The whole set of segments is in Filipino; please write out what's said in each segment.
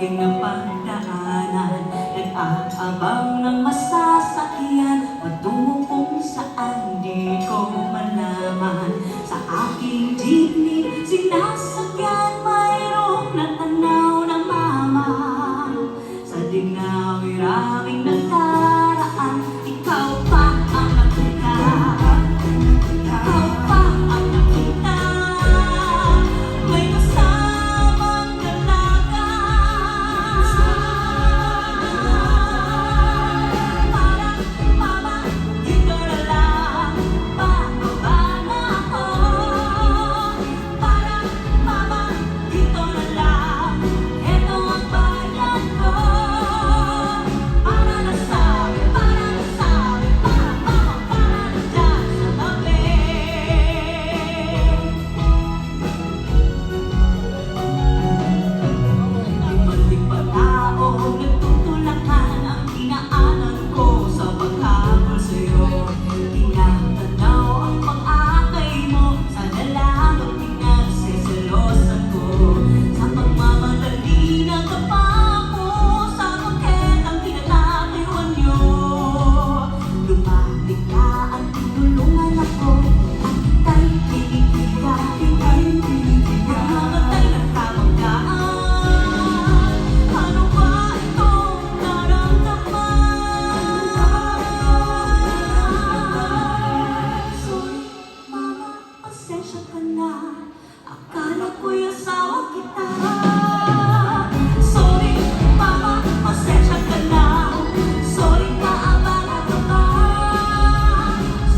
aking napagdaanan. Nag-aabang ng masasakyan patungo kung saan di ko malaman. Sa aking jeepney, sinasakyan mayroong natanaw na mama. Sa dinami-raming nakaraan, ikaw pa ang nakita. Ikaw pa ang nakita. May kasamang dalaga. Parang mama, dito na lang, bababa na ako. Parang mama, dito na lang, eto ang bayan ko. Para nasabi, para mama, para nandyan sa tabi. Iba't ibang tao nagtutulakan ang dinaanan ko sa paghabol sa'yo. Tinatanaw ang pag-akay mo, sana lang ang pinagsiselosan ko. Sa pagmamadali nagkapako sa bangketang kinatayuan niyo. Lumapit ka at tinulungan ako, at ika'y kinikilig. Namamatay ng kabanggaan. Ano ba itong nararamdaman? Sorry, mama, pasensya ka na. Akala ko'y asawa kita. Sorry, mama, pasensya ka na. Sorry, naabala ka ba?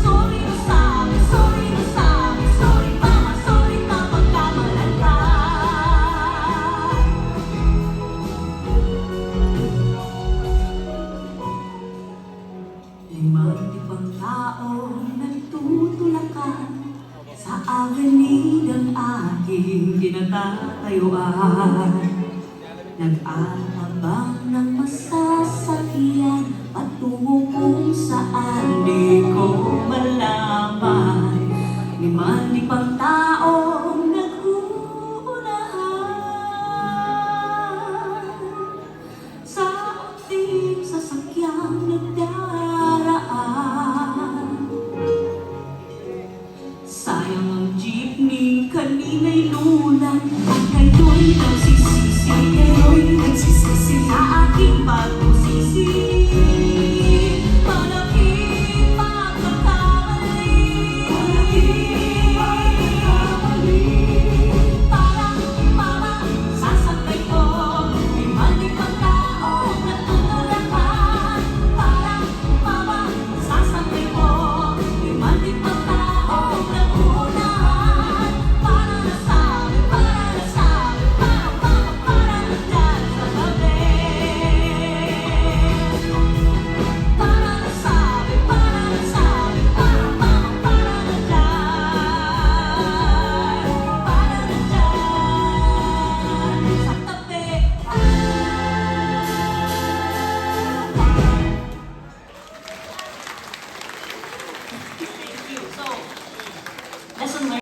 Sorry, nasabi, sorry, nasabi. Sorry, mama, sorry na pagkamalan ka. Limang ibang tao nagtutulakan sa avenidang aking kinatatayuan. Nag-aabang ng masasakyan patungo kung saan